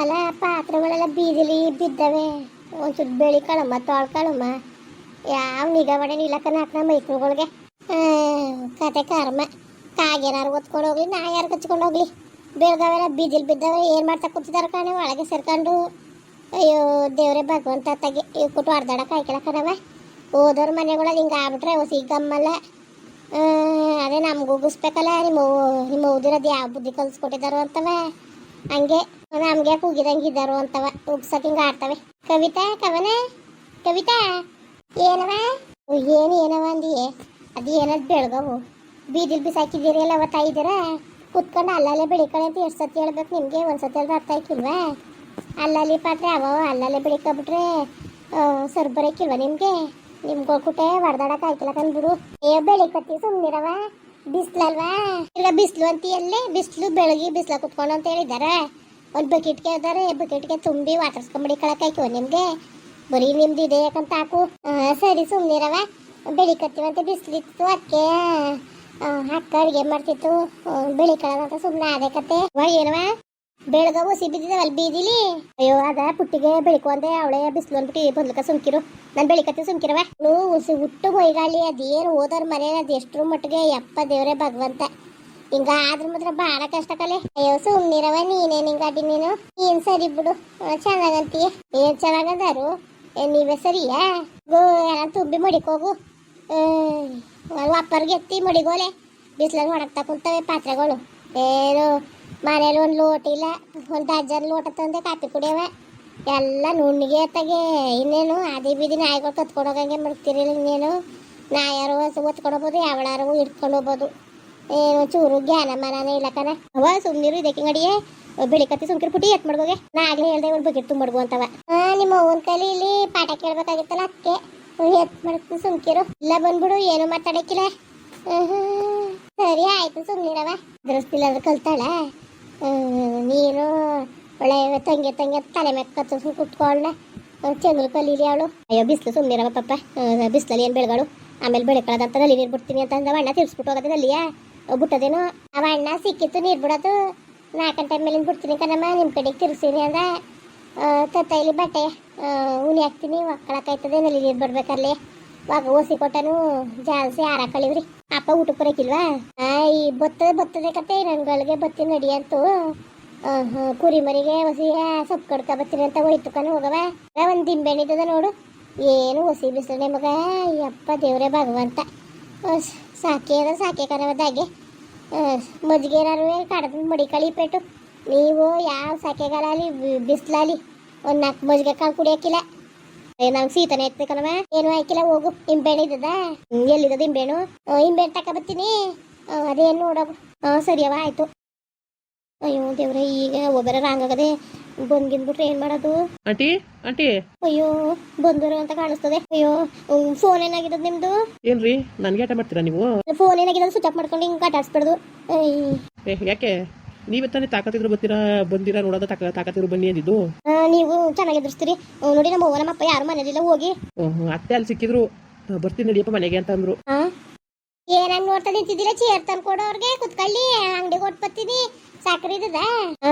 ಅಲ್ಲ ಪಾತ್ರೆಗಳೆಲ್ಲ ಬೀದಿಲಿ ಬಿದ್ದವೆ. ಒಂಚೂರು ಬೆಳಿ ಕಳಮ್ಮ ತೊಳ್ಕಳಮ್ಮ. ಯಾವ ನಿಗಾ ಮಾಡಿ ನಿಲಕ್ಕನ ಹಾಕ್ನ ಮೈಕ್ಳುಗಳಿಗೆ. ಕತೆ ಕರ್ಮ. ಕಾಗೇನಾರು ಒತ್ಕೊಂಡು ಹೋಗ್ಲಿ, ನಾ ಯಾರು ಕಚ್ಕೊಂಡು ಹೋಗ್ಲಿ. ಬೆಳ್ದವೆಲ್ಲ ಬೀದಿಲಿ ಬಿದ್ದವೆ. ಏನು ಮಾಡ್ತಾ ಕೂತಿದಾರ ಕಾಣೆ ಒಳಗೆ ಸೇರ್ಕೊಂಡು. ಅಯ್ಯೋ ದೇವ್ರೆ ಭಗವಂತ ತಗೆ ಇವ್ ಕೊಟ್ಟು ಅರ್ಧಾಡ ಕಾಯ್ಕೊಳಕನವ. ಹೋದವ್ರ ಮನೆಗಳಲ್ಲಿ ಹಿಂಗೆ ಆಗ್ಬಿಟ್ರೆ ಹೊಸಿ ಗಮ್ಮಲ್ಲ. ಅದೇ ನಮ್ಗೆ ಉಗಿಸ್ಬೇಕಲ್ಲ. ನಿಮ್ಮ ಓದಿರೋದು ಯಾವ ಬುದ್ಧಿ ಕಲ್ಸ್ಕೊಟ್ಟಿದ್ದಾರೋ ಅಂತವ. ಹಂಗೆ ನಮ್ಗೆ ಕೂಗಿದಂಗೆ ಇದ್ದಾರೋ ಅಂತವ ಉಗ್ಸಕ್ ಹಿಂಗೆ ಆಡ್ತವೆ. ಕವಿತಾ ಕವನ ಕವಿತಾ ಏನವ ಏನವ ಅಂದಿಯೇ. ಅದು ಏನದು ಬೆಳಗವು ಬೀದಿಲ್ ಬಿಸಾಕಿದ್ದೀರಿ ಎಲ್ಲ ಅವತ್ತ ಇದ್ದೀರ ಕುತ್ಕೊಂಡು ಅಲ್ಲಲ್ಲೇ ಬೆಳಿಕಳೆ ಅಂತ ಎಷ್ಟು ಸತಿ ಹೇಳ್ಬೇಕು ನಿಮಗೆ. ಒಂದ್ಸತಿ ಹೇಳಿದ್ರೆ ಅರ್ಥ ಆಯ್ಕಿಲ್ವಾ? ಅಲ್ಲಲ್ಲಿ ಪಾತ್ರೆ ಅವ ಅಲ್ಲಲ್ಲೇ ಬೆಳಿಕೊಬಿಟ್ರೆ ಸರ್ ಬರೋಕ್ಕಿಲ್ವ ನಿಮಗೆ? ನಿಮ್ಗೆ ಹೋಗ್ಬಿಟ್ಟೆ ಹೊಡೆದಾಡಕ್ಕೆ ಆಯ್ತಿಲ್ಲ ಕಂದ್ಬಿಡು. ಬೆಳಿಕತ್ತಿ ಸುಮ್ಮನಿರವ. ಬಿಸ್ಲಲ್ವಾ? ಈಗ ಬಿಸ್ಲು ಅಂತೀಯಲ್ಲೇ. ಬಿಸ್ಲು ಬೆಳಗ್ಗೆ ಬಿಸ್ಲ ಕುತ್ಕೊಂಡು ಅಂತ ಹೇಳಿದಾರೆ. ಒಂದು ಬಕೆಟ್ಗೆ ಇದ್ದಾರೆ, ಬಕೆಟ್ಗೆ ತುಂಬಿ ವಾಟರ್ಸ್ಕೊಂಬಿಡಿ ಕಳಕಾಯ್ಕೋ ನಿಮ್ಗೆ. ಬರೀ ನಿಮ್ದು ಇದೆ ಯಾಕಂತ ಹಾಕು. ಸರಿ ಸುಮ್ಮನಿರವ. ಬೆಳಿಕತ್ತೀವಂತೆ ಬಿಸ್ಲಿತ್ತು ಅದಕ್ಕೆ ಅಕ್ಕ ಅಡುಗೆ ಮಾಡ್ತಿತ್ತು ಬೆಳಿಕಳಂತ ಸುಮ್ಮನೆ ಅದೇ ಕತೆ. ಏನವ ಬೆಳಗ ಹುಸಿ ಬಿದ್ದಿದ್ದಾವ ಅಲ್ಲಿ ಬೀದಿಲಿ. ಅಯ್ಯೋ ಅದ ಪುಟ್ಟಿಗೆ ಬೆಳಿಕು ಅಂದೆ ಅವಳೆ ಬಿಸ್ಲು ಅಂದ್ಬಿಟ್ಟು ಬದ್ಲಕ ಸುಮ್ಕಿರು. ನಾನು ಬೆಳಿಕತ್ತಿ ಸುಮ್ಕಿರವ. ಹುಸಿ ಹುಟ್ಟು ಬೈಗಾಳಿ ಅದೇನು ಓದೋರ್ ಮನೆ ಅದು ಎಷ್ಟರ ಮಟ್ಟಿಗೆ ಯಪ್ಪ ದೇವ್ರೆ ಭಗವಂತ. ಹಿಂಗ ಆದ್ರ ಮಾತ್ರ ಬಹಳ ಕಷ್ಟ ಕಲೆ. ಅಯ್ಯೋ ಸುಮ್ನಿರವ ನೀನೇ ನಿಂಗಾಡಿ ನೀನು. ಏನ್ ಸರಿ ಬಿಡು ಚೆನ್ನಾಗಂತೀಯ. ಏನ್ ಚೆನ್ನಾಗದಾರು ನೀವೇ ಸರಿಯಾ? ತುಂಬಿ ಮಡಿಕೋಗು. ಅಪ್ಪರ್ಗೆ ಎತ್ತಿ ಮಡಿಗೋಲೆ. ಬಿಸ್ಲಾಗ ಹೊಡಕ್ತಾ ಕುಂತವೆ ಪಾತ್ರೆಗಳು. ಏನು ಮನೇಲಿ ಒಂದು ಲೋಟ ಇಲ್ಲ, ಒಂದು ಅಜ್ಜನ ಲೋಟ ತಂದೆ ಕಾಪಿ ಕುಡಿಯವ. ಎಲ್ಲ ನುಣ್ಣಿಗೆ ತಗೆ. ಇನ್ನೇನು ಅದೇ ಬೀದಿ ನಾಯಿಗಳು ಕತ್ಕೊಂಡು ಹೋಗಂಗೆ ಮಾಡ್ತೀರಿಲ್ಲ. ಇನ್ನೇನು ನಾಯಾರು ಒತ್ಕೊಂಡೋಗ್ಬೋದು, ಯಾವಳಾರು ಇಟ್ಕೊಂಡು ಹೋಗ್ಬೋದು. ಏನು ಚೂರು ಜ್ಞಾನ ಮನನೇ ಇಲ್ಲ ಕಣ. ಅವ ಸುಮ್ನಿರು ಇದಕ್ಕೆ ಗಡಿಯೇ ಬೆಳಿಕತ್ತಿ ಸುಮ್ಕಿರು ಪುಟ್ಟಿ ಎತ್ ಮಾಡ್ಬೋಗೆ. ನಾ ಆಗ್ಲೇ ಹೇಳ್ದೆ ಒಂದು ಬಕೆಟ್ ತುಂಬಡ್ಗು ಅಂತವ. ನಿಮ್ಮ ಅವ್ವನ ಕೈಲಿ ಇಲ್ಲಿ ಪಾಠ ಕೇಳ್ಬೇಕಾಗಿತ್ತಲ್ಲ ಅದಕ್ಕೆ ಎತ್ ಮಾಡ್ತೀನಿ ಸುಮ್ಕಿರು. ಇಲ್ಲ ಬಂದ್ಬಿಡು ಏನು ಮಾತಾಡಕ್ಕಿಲ್ಲ. ಸರಿ ಆಯ್ತು ಸುಮ್ನಿರವ. ಅದ್ರಸ್ತಿಲ್ಲಾದ್ರೆ ಕಲ್ತಾಳ. ನೀನು ಒಳ್ಳೆ ತಂಗೆ ತಲೆ ಮೆಕ್ಕ ಕತ್ತು ಕುತ್ಕೊಂಡ ಚಂದ್ರ ಕಲೀಲಿ ಅವಳು. ಅಯ್ಯೋ ಬಿಸ್ಲು ಸುಮ್ನಿರವ ಪಪ್ಪ. ಬಿಸ್ಲಲ್ಲಿ ಏನು ಬೆಳಗಳು. ಆಮೇಲೆ ಬೆಳಕಳದಂತ ನಲ್ಲಿ ನೀರು ಬಿಡ್ತೀನಿ ಅಂತ ಅಂದ ಅಣ್ಣ ತಿರ್ಸ್ಬಿಟ್ಟು ಹೋಗೋದು ನಲ್ಲಿಯ ಬಿಟ್ಟದೇನು. ಅವ ಅಣ್ಣ ಸಿಕ್ಕಿತ್ತು ನೀರು ಬಿಡೋದು 4 ಗಂಟೆ ಮೇಲಿಂದ ಬಿಡ್ತೀನಿ ಕಣಮ್ಮ ನಿಮ್ಮ ಕಡೆಗೆ ತಿರ್ಸ್ತೀನಿ ಅಂದ. ತತ್ತೈಲಿ ಬಟ್ಟೆ ಉನಿ ಹಾಕ್ತೀನಿ ಒಕ್ಕಳಕ್ಕಾಯ್ತದೆ ನಲ್ಲಿ ನೀರು ಬಿಡ್ಬೇಕಲ್ಲಿ. ಇವಾಗ ಓಸಿ ಕೊಟ್ಟನು ಜಾಲ್ಸಿ ಹಾರ ಕಳಿವ್ರಿ. ಅಪ್ಪ ಊಟಕ್ಕೆ ಬರೋಕಿಲ್ವಾ? ಈ ಬರ್ತದೆ ಕತೆ ನನ್ಗಳಿಗೆ ಬತ್ತೀನಿ ನಡಿ ಅಂತೂ. ಕುರಿ ಮರಿಗೆ ಹೊಸಿ ಸೊಪ್ಪು ಕಡ್ಕ ಬರ್ತೀನಿ ಅಂತ ಹೋಯ್ತು ಕಣ್ ಹೋಗವ. ಒಂದು ದಿಂಬೆಣ್ಣಿದ್ದದ ನೋಡು. ಏನು ಹೊಸಿ ಬಿಸಿಲೇ ಮಗ. ಯಪ್ಪ ದೇವ್ರೆ ಭಗವಂತ. ಸಾಕೆ ಕನವದಾಗೆ ಮಜ್ಜಿಗೆ ಏನಾರು ಕಡದ ಮಡಿ ಕಳಿಪೇಟು. ನೀವು ಯಾವ ಸಾಕೆಗಾಲಲ್ಲಿ ಬಿಸಿಲಲ್ಲಿ ಒಂದು 4 ಮಜ್ಜಿಗೆ ಕಾಳು ಕುಡಿಯೋಕ್ಕಿಲ್ಲ. ನಂಗೆ ಶೀತನೇ ಐತೆ ಕಣವ. ಏನು ಹಾಕಿಲ್ಲ ಹೋಗು. ನಿಂಬೆಣ್ಣು ಇದ್ದದ ಎಲ್ಲಿದ್ದದ ನಿಂಬೆಣ್ಣು? ನಿಂಬೆಣ್ಣು ತಕ ಬರ್ತೀನಿ. ಅದೇನು ನೋಡೋಗು. ಸರಿಯವ ಆಯ್ತು. ಅಯ್ಯೋ ದೇವ್ರೆ ಈಗ ಒಬ್ಬರ ರಾಂಗಾಗದೆ ಬಂದ್ಗಿಂದ್ಬಿಟ್ರೆ ಏನ್ ಮಾಡೋದು? ಆಂಟಿ ಆಂಟಿ ಅಯ್ಯೋ ಬಂದರು ಅಂತ ಕಾಣಿಸ್ತದೆ. ಅಯ್ಯೋ ಫೋನ್ ಏನಾಗಿರೋದು ನಿಮ್ದು? ಏನ್ರಿ ನನ್ಗೆ ಆಟ ಮಾಡ್ತೀರಾ ನೀವು? ಫೋನ್ ಏನಾಗಿರೋದು ಸ್ವಿಚ್ ಆಫ್ ಮಾಡ್ಕೊಂಡು ಹಿಂಗೆ ಆಟಾಡ್ಸ್ಬಿಡ್ದು. ಯಾಕೆ ನೀವೇ ತಾನೇ ತಾಕತ್ತಿದ್ರು ಬಂದಿರಾ ನೋಡೋದ ತಾಕತ್ತಿದ್ರು ಬನ್ನಿ ಅಂದಿದ್ದು. ನೀವು ಚೆನ್ನಾಗಿ ಎದುರಿಸ್ತೀರಿ ನೋಡಿ. ನಮ್ಮ ಅವ್ವ ನಮ್ಮಪ್ಪ ಯಾರು ಮನೇಲಿಲ್ಲ ಹೋಗಿ. ಅತ್ತೆ ಅಲ್ಲಿ ಸಿಕ್ಕಿದ್ರು ಬರ್ತೀನಿ ನಡಿಯಪ್ಪ ಮನೆಗೆ ಅಂತ ಅಂದ್ರು. ಏನಂಗ್ ನೋಡ್ತಾ ನಿಂತಿದ್ದೀರಾ? ಚೇರ್ ತಂದು ಕೊಡೋರ್ಗೆ ಕುತ್ಕೊಳ್ಳಿ. ಅಂಗಡಿಗೆ ಕೊಟ್ಟು ಬರ್ತೀನಿ. ಸಕ್ಕರೆ ಇದ್ದದ?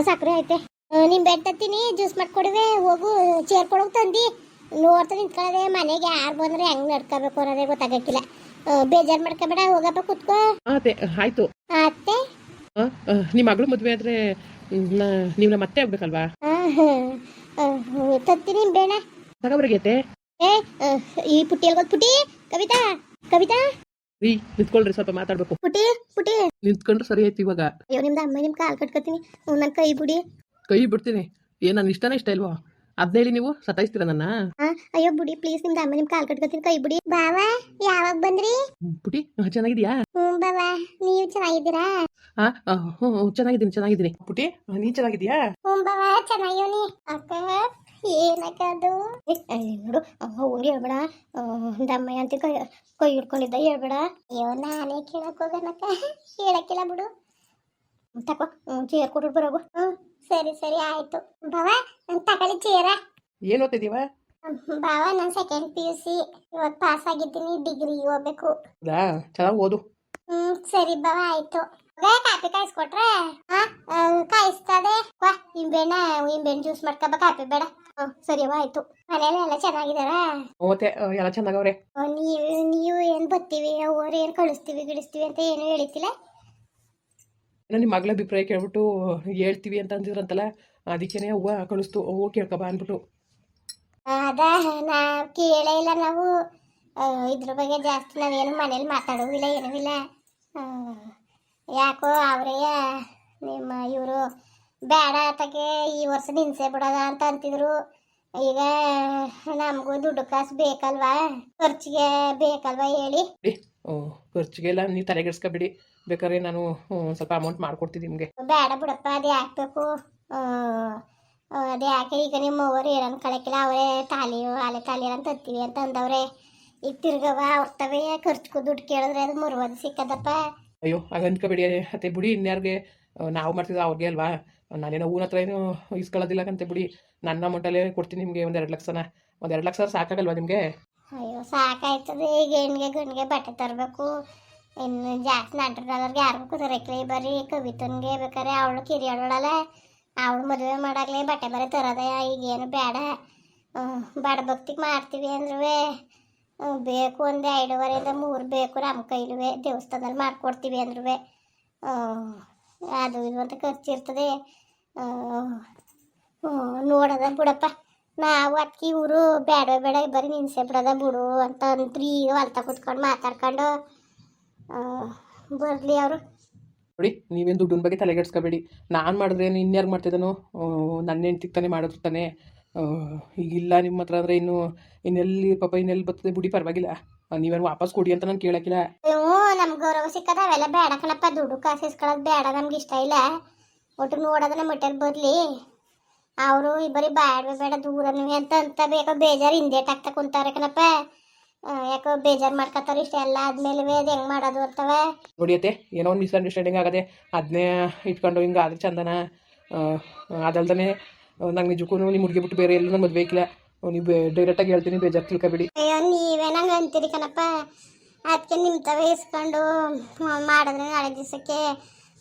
ಸಕ್ಕರೆ ಐತೆ. ನಿಂಬೆ ತತ್ತೀನಿ ಜ್ಯೂಸ್ ಮಾಡ್ಕೊಡುವೆ. ಹೋಗು ಚೇರ್ ಕೊಡೋಗಿ ತಂದಿ ನೋಡ್ತಾ ನಿಂತ್ಕೊಳ್ಳದೆ. ಮನೆಗೆ ಯಾರು ಬಂದ್ರೆ ಹೆಂಗ್ ನಡ್ಕೋಬೇಕು ಅನ್ನೋದೇ ಗೊತ್ತಾಗಕ್ಕಿಲ್ಲ. ಬೇಜಾರು ಮಾಡ್ಕೋಬೇಡ ಹೋಗಪ್ಪ ಕುತ್ಕೋ. ಅತ್ತೆ ಆಯ್ತು. ಅತ್ತೆ ನಿಮ್ಮ ಮಗಳು ಮದುವೆ ಆದ್ರೆ ನೀವು ನಮ್ಮ ಅತ್ತೆ ಆಗ್ಬೇಕಲ್ವಾ? ತತ್ತೀನಿ ಬೇಡ ತಗೋಬ್ರಿಗೈತೆ. ಈ ಪುಟ್ಟಿ ಎಲ್ಗೋದ್ ಪುಟ್ಟಿ? ಕವಿತಾ ಕವಿತಾ ರೀ ನಿಂತ್ಕೊಳ್ರಿ ಸ್ವಲ್ಪ ಮಾತಾಡ್ಬೇಕು. ಪುಟ್ಟಿ ನಿಂತ್ಕೊಂಡ್ರೆ ಸರಿ ಆಯ್ತು ಇವಾಗ. ಅಯ್ಯೋ ನಿಮ್ದು ಅಮ್ಮ ನಿಮ್ ಕಾಲ್ ಕಟ್ಕೊತೀನಿ. ನನ್ನ ಕೈ ಬಿಡಿ. ಕೈ ಬಿಡ್ತೀನಿ. ಏನ್ ನನ್ನ ಇಷ್ಟನೇ ಇಷ್ಟ ಇಲ್ವಾ? ಅದ್ನ ಹೇಳಿ ನೀವು ಸತಾಯಿಸ್ತೀರಾ ನನ್ನ? ಅಯ್ಯೋ ಬಿಡಿ ಪ್ಲೀಸ್. ನಿಮ್ದು ಅಮ್ಮ ನಿಮ್ ಕಾಲ್ ಕಟ್ಕೊತೀನಿ. ಕೈ ಬಿಡಿ. ಬಾವಾ ಯಾವಾಗ ಬಂದ್ರಿ? ಪುಟಿ ಚೆನ್ನಾಗಿದ್ಯಾ? ಬಾವಾ ನೀವು ಚೆನ್ನಾಗಿದ್ದೀರಾ? ಚೆನ್ನಾಗಿದ್ದೀನಿ ಪುಟಿ ನೀನ್ ಚೆನ್ನಾಗಿದ್ಯಾ? ಬಾವಾ ಚೆನ್ನಾಗಿವ್ನಿ. ಅಕ್ಕ ಏನಕ್ಕದು ನೋಡು ಹೋಗಿ ಹೇಳ್ಬೇಡ. ದಮ್ಮಯ್ಯ ಅಂತ ಕೈ ಹಿಡ್ಕೊಂಡಿದ್ದ ಹೇಳ್ಬೇಡ. ಅಯ್ಯೋ ನಾನೇ ಕೇಳಕ್ ಹೋಗನಕ್ಕ. ಹೇಳಕ್ಕಿಲ್ಲ ಬಿಡು. ತಕೋ ಚೇರ್ ಕೊಟ್ಟು ಬರೋಗು. ಸರಿ ಆಯ್ತು. ಬಾವ ನಾನು ತಗೊಳ್ಳಿ ಚೇರ. ಏನ್ ಓದ್ತಿದೀವ? ಬಾವ ನಾನು ಸೆಕೆಂಡ್ PUC ಇವಾಗ ಪಾಸ್ ಆಗಿದ್ದೀನಿ. ಡಿಗ್ರಿ ಹೋಗ್ಬೇಕು. ಚೆನ್ನಾಗಿ ಓದು. ಸರಿ ಬಾವ ಆಯ್ತು. ಕಾಫಿ ಕಾಯಿಸ್ಕೊಟ್ರೆ ಕಾಯಿಸ್ತದೆ ನಿಂಬೆಹಣ್ಣು ಜ್ಯೂಸ್ ಮಾಡ್ಕೊಬ ಕಾಫಿ ಬೇಡ ಸರಿಯವ ಆಯ್ತು. ಮನೇಲಿ ಎಲ್ಲ ಚೆನ್ನಾಗಿದಾರ? ಮತ್ತೆ ಎಲ್ಲ ಚೆನ್ನಾಗವ್ರೆ. ನೀವು ಏನ್ ಬರ್ತೀವಿ ಅವ್ರು ಏನ್ ಕಳಿಸ್ತೀವಿ ಗಿಡಿಸ್ತೀವಿ ಅಂತ ಏನು ಹೇಳಿತಿಲ್ಲ. ಏನೋ ನಿಮ್ಮ ಮಗಳ ಅಭಿಪ್ರಾಯ ಕೇಳ್ಬಿಟ್ಟು ಹೇಳ್ತೀವಿ ಅಂತ ಅಂದಿದ್ರಂತಲ್ಲ, ಅದಕ್ಕೇನೆ ಹೂವು ಕಳಿಸ್ತು, ಹೂವು ಕೇಳ್ಕೊಬ ಅಂದ್ಬಿಟ್ಟು. ಅದ ನಾವ್ ಕೇಳೇ ಇಲ್ಲ ನಾವು. ಇದ್ರ ಬಗ್ಗೆ ಜಾಸ್ತಿ ನಾವೇನು ಮನೇಲಿ ಮಾತಾಡೋವಿಲ್ಲ ಏನೂ ಇಲ್ಲ. ಯಾಕೋ ಅವರೇ ನಿಮ್ಮ ಇವರು ಬೇಡ ತಗೆ ಈ ವರ್ಷ ನಿನ್ಸೆ ಬಿಡೋದ ಅಂತ ಅಂತಿದ್ರು. ಈಗ ನಮಗೂ ದುಡ್ಡು ಕಾಸು ಬೇಕಲ್ವಾ, ಖರ್ಚಿಗೆ ಬೇಕಲ್ವಾ ಹೇಳಿ. ಖರ್ಚಿಗೆಲ್ಲ ನೀವು ತಲೆಗೆಡ್ಸ್ಕೊಬಿಡಿ, ಬೇಕಾದ್ರೆ ನಾನು ಸ್ವಲ್ಪ ಅಮೌಂಟ್ ಮಾಡ್ಕೊಡ್ತೀನಿ ನಿಮಗೆ. ಬೇಡ ಬಿಡಪ್ಪ, ಅದೇ ಹಾಕ್ಬೇಕು. ಅದೇ ಯಾಕೆ ಈಗ ನಿಮ್ಮ ಅವ್ರು ಏನನ್ನು ಕಳಕಿಲ್ಲ, ಅವರೇ ಆಲೆ ತಾಲಿ ಅಂತ ತತ್ತೀವಿ ಅಂತ ಅಂದವ್ರೆ. ಈಗ ತಿರ್ಗವ ಅವ್ರ್ತವೆ ಖರ್ಚಿಗೂ ದುಡ್ಡು ಕೇಳಿದ್ರೆ ಅದು ಮುರುವದು ಸಿಕ್ಕದಪ್ಪ. ಅಯ್ಯೋ ಹಾಗಂದ್ಕೊಬೇಡಿ ಅತ್ತೆ, ಬಿಡಿ. ಇನ್ಯಾರಿಗೆ ನಾವು ಮಾಡ್ತಿದ್ದ ಅವ್ರಿಗೆ ಅಲ್ವಾ. ನಾನೇನೋ ಊನ ಹತ್ರ ಏನು ಇಸ್ಕೊಳ್ಳೋದಿಲ್ಲಕಂತೆ ಬಿಡಿ. ನನ್ನ ಅಮೌಂಟಲ್ಲೇ ಕೊಡ್ತೀನಿ ನಿಮಗೆ ಒಂದು 2 ಲಕ್ಷನ. ಒಂದು 2 ಲಕ್ಷ ಸಾಕಾಗಲ್ವಾ ನಿಮಗೆ? ಅಯ್ಯೋ ಸಾಕಾಯ್ತದೆ. ಈಗ ಹೆಣ್ಣಿಗೆ ಗಂಡಿಗೆ ಬಟ್ಟೆ ತರಬೇಕು, ಇನ್ನು ಜಾಸ್ತಿ ನಡ್ರದವ್ರಿಗೆ ಯಾರಿಗೂ ತರಕ್ಲಿ ಬರ್ರಿ. ಕವಿತನ್ಗೆ ಬೇಕಾರೆ ಅವಳು ಕಿರಿಯಳಲ್ಲ, ಅವಳು ಮದುವೆ ಮಾಡಾಗ್ಲಿ ಬಟ್ಟೆ ಬರೆ ತರೋದಯ. ಈಗೇನು ಬೇಡ, ಬಡ ಭಕ್ತಿಗೆ ಮಾಡ್ತೀವಿ ಅಂದ್ರೂ ಬೇಕು. ಒಂದು 2.5-3 ಬೇಕು ನಮ್ಮ ಕೈಲುವೆ. ದೇವಸ್ಥಾನದಲ್ಲಿ ಮಾಡ್ಕೊಡ್ತೀವಿ ಅಂದ್ರೂ ಅದು ಇದು ಅಂತ ಖರ್ಚಿರ್ತದೆ. ನೋಡೋದ ಬಿಡಪ್ಪ. ನಾವು ಅದಕ್ಕೆ ಇವರು ಬೇಡ ಬೇಡ ಬರೀ ನಿನ್ಸೆ ಬಿಡೋದ ಬಿಡು ಅಂತ ಅಂತ್ರಿ. ಹೊಲ್ತ ಕೂತ್ಕೊಂಡು ಮಾತಾಡ್ಕೊಂಡು ಬರಲಿ ಅವರು. ನೋಡಿ, ನೀವೇನು ದುಡ್ಡಿನ ಬಗ್ಗೆ ತಲೆಗೆಡ್ಸ್ಕೊಬೇಡಿ. ನಾನು ಮಾಡಿದ್ರೆ ಇನ್ಯಾರು ಮಾಡ್ತಿದ್ದಾನೋ? ನನ್ನ ಹೆಂಡ್ತಿಗೆ ತಾನೇ ಮಾಡಿದ್ರು ತಾನೆ. ಈಗಿಲ್ಲ ನಿಮ್ಮ ಹತ್ರ ಅಂದರೆ ಇನ್ನೆಲ್ಲಿ ಪಾಪ ಇನ್ನೆಲ್ಲಿ ಬರ್ತದೆ ಬಿಡಿ, ಪರವಾಗಿಲ್ಲ. ನೀವೇನು ವಾಪಸ್ ಕೊಡಿ ಅಂತ ನಾನು ಕೇಳೋಕ್ಕಿಲ್ಲ. ನಮ್ಗೆ ಗೌರವ ಸಿಕ್ಕದ ಅವೆಲ್ಲ ಬೇಡ ಕಣಪ್ಪ. ದುಡ್ಡು ಕಾಸು ಇಸ್ಕೊಳ್ಳೋದು ಬೇಡ, ನಮ್ಗೆ ಇಷ್ಟ ಇಲ್ಲ. ಒಟ್ಟು ನೋಡೋದನ್ನ ಮಟ್ಟಲ್ಲಿ ಬರಲಿ. ಅವರು ಬರೀ ಬೇಡ ದೂರನೂ ಅಂತ ಬೇಕೋ ಬೇಜಾರು ಹಿಂದೇಟ್ ಹಾಕ್ತಾ ಕುಂತಾರೆ ಕಣಪ್ಪ. ಯಾಕೋ ಬೇಜಾರು ಮಾಡ್ಕೊತಾರೆ. ಇಷ್ಟ ಎಲ್ಲ ಆದ್ಮೇಲೆ ಅದು ಹೆಂಗೆ ಮಾಡೋದು ಅಂತವ. ನೋಡಿಯತ್ತೆ, ಏನೋ ಒಂದು ಮಿಸ್ಅಂಡರ್ಸ್ಟ್ಯಾಂಡಿಂಗ್ ಆಗದೆ, ಅದನ್ನೇ ಇಟ್ಕೊಂಡು ಹಿಂಗೆ ಆದ್ರೆ ಚಂದನ. ಅದಲ್ದೇ ನಂಗೆ ನಿಜಕ್ಕೂ ನಿಮ್ಮ ಹುಡುಗಿ ಬಿಟ್ಟು ಬೇರೆ ಎಲ್ಲ ನಂಗೆ ಮದುವೆ ಬೇಕಿಲ್ಲ. ನೀವು ಡೈರೆಕ್ಟಾಗಿ ಹೇಳ್ತೀನಿ, ಬೇಜಾರು ತಿಳ್ಕೊಬೇಡಿ. ಅಯ್ಯೋ ನೀವೇ ನಂಗೆ ಅಂತೀರಿ ಕಣಪ್ಪ. ಅದಕ್ಕೆ ನಿಮ್ಮ ತವೇ ಇಸ್ಕೊಂಡು ಮಾಡಿದ್ರೆ ನಾಳೆ ದಿವಸಕ್ಕೆ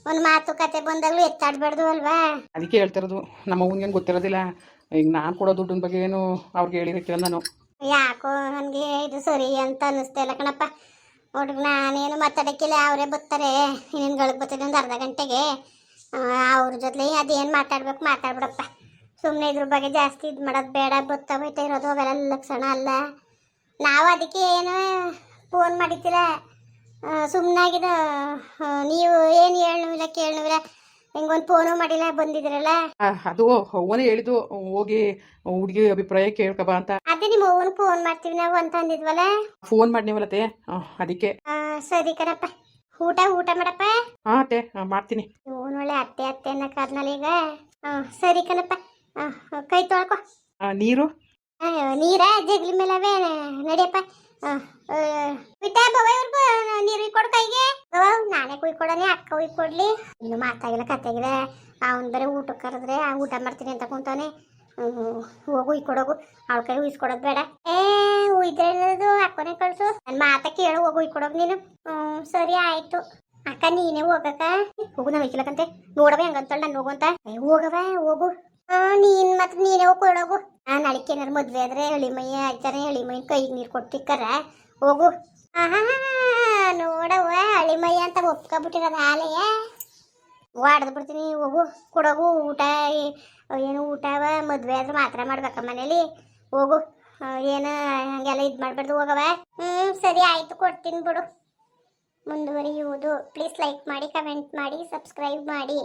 ಒಂದು ಮಾತುಕತೆ ಬಂದಾಗಲೂ ಎತ್ತಾಡಬಾರ್ದು ಅಲ್ವಾ. ಅದಕ್ಕೆ ಹೇಳ್ತಿರೋದು, ನಮ್ಮ ಅವ್ನಿಗೇನು ಗೊತ್ತಿರೋದಿಲ್ಲ. ಈಗ ನಾನು ಕೊಡೋ ದುಡ್ಡಿನ ಬಗ್ಗೆ ಏನು ಅವ್ರಿಗೆ ಹೇಳಿರ್ತೀರ ನಾನು. ಯಾಕೋ ನನಗೆ ಇದು ಸರಿ ಅಂತ ಅನ್ನಿಸ್ತಾ ಇಲ್ಲ ಕಣಪ್ಪ. ಹುಡುಗ ನಾನೇನು ಮಾತಾಡೋಕ್ಕಿಲ್ಲ, ಅವರೇ ಬರ್ತಾರೆ. ಇನ್ನೇನುಗಳಿಗೆ ಬರ್ತೀನಿ ಒಂದು ಅರ್ಧ ಗಂಟೆಗೆ. ಅವ್ರ ಜೊತೆ ಅದೇನು ಮಾತಾಡ್ಬೇಕು ಮಾತಾಡ್ಬಿಡಪ್ಪ. ಸುಮ್ಮನೆ ಇದ್ರ ಬಗ್ಗೆ ಜಾಸ್ತಿ ಇದು ಮಾಡೋದು ಬೇಡ. ಬತ್ತಾ ಹೋಯ್ತಾ ಇರೋದು ಅವೆಲ್ಲ ಲಕ್ಷಣ ಅಲ್ಲ. ನಾವು ಅದಕ್ಕೆ ಏನು ಫೋನ್ ಮಾಡಿದ್ದಿಲ್ಲ, ಸುಮ್ಮನಾಗಿದ. ನೀವು ಏನು ಹೇಳೋವಿಲ್ಲ ಕೇಳೋವಿಲ್ಲ, ಹಿಂಗೊಂದು ಫೋನು ಮಾಡಿಲ್ಲ, ಬಂದಿದ್ರಲ್ಲ. ಅದು ಅವನೇ ಹೇಳಿದ್ದು, ಹೋಗಿ ಹುಡುಗಿ ಅಭಿಪ್ರಾಯ ಕೇಳ್ಕಬ ಅಂತ. ಅದೇ ನಿಮ್ಮ ಅವ್ವನ ಫೋನ್ ಮಾಡ್ತೀವಿ ನಾವು ಅಂತ ಅಂದಿದ್ವಲ್ಲ. ಫೋನ್ ಮಾಡಿನವಲ್ಲತ್ತೆ, ಅದಕ್ಕೆ. ಸರಿ ಕಣಪ್ಪ. ಊಟ ಮಾಡಪ್ಪ. ಹಾಂ ಅತ್ತೆ, ಮಾಡ್ತೀನಿ. ಇವನು ಒಳ್ಳೆ ಅತ್ತೆ ಅನ್ನೋ ಕಾರಣಲ್ಲ ಈಗ. ಸರಿ ಕಣಪ್ಪ, ಕೈ ತೊಳ್ಕೊ. ನೀರು ನೀರ ಜಗ್ಲಿ ಮೇಲವೇ ನಡಿಯಪ್ಪ. ನೀರು ಕೊಡು ಕೈಗೆ. ನಾನೇ ಕುಯ್ಕೊಡನೆ, ಅಕ್ಕ ಕುಯ್ಕೊಡ್ಲಿ. ಇನ್ನು ಮಾತಾಗಿಲ್ಲ ಕತೆಗಿಲ್ಲ. ಅವನು ಬೇರೆ ಊಟಕ್ಕೆ ಕರೆದ್ರೆ ಊಟ ಮಾಡ್ತೀನಿ ಅಂತ ಕುಂತಾನೆ. ಹೋಗು ಉಯ್ಕೊಡೋಗು. ಅವಳ ಕೈ ಉಯಿಸ್ಕೊಡೋದು ಬೇಡ. ಉಯ್ದು ಅಕ್ಕನೇ ಕಳ್ಸು. ನನ್ನ ಮಾತ ಕೇಳು, ಹೋಗು ಉಯ್ಕೊಡೋಗು ನೀನು. ಸರಿ ಆಯ್ತು ಅಕ್ಕ, ನೀನೇ ಹೋಗಕ್ಕ. ಹೋಗು, ನಾವು ಇಕ್ಕಿಲ್ಲಕಂತೆ. ನೋಡವ ಹೆಂಗಂತಳ ನಾನು ಹೋಗು ಅಂತ. ಹೋಗವ ಹೋಗು. ನೀನ್ ಮತ್ತೆ ನೀನೇ ಹೋಗಿ ಕೊಡೋಗು. ನಾಳಿಕೆ ಏನಾರು ಮದ್ವೆ ಆದ್ರೆ ಎಳಿಮಯ್ಯ ಆಯ್ತಾನೆ, ಎಳಿಮಯ್ಯನ ಕೈಗೆ ನೀರು ಕೊಡ್ತಿಕ್ಕರ. ಹೋಗು. ನೋಡವ್ವ, ಅಳಿಮಯ್ಯ ಅಂತ ಒಪ್ಕೊಬಿಟ್ಟಿರೋದು ಹಾಲೆಯ. ಹೊಡೆದು ಬಿಡ್ತೀನಿ. ಹೋಗು, ಕೊಡೋಗು. ಊಟ ಏನು ಊಟವ ಮದುವೆ ಆದ್ರೆ ಮಾತ್ರ ಮಾಡ್ಬೇಕ ಮನೇಲಿ. ಹೋಗು, ಏನು ಹಂಗೆಲ್ಲ ಇದು ಮಾಡಬಾರ್ದು. ಹೋಗವ. ಸರಿ ಆಯಿತು, ಕೊಡ್ತೀನಿ ಬಿಡು. ಮುಂದುವರಿಯುವುದು. ಪ್ಲೀಸ್ ಲೈಕ್ ಮಾಡಿ, ಕಮೆಂಟ್ ಮಾಡಿ, ಸಬ್ಸ್ಕ್ರೈಬ್ ಮಾಡಿ.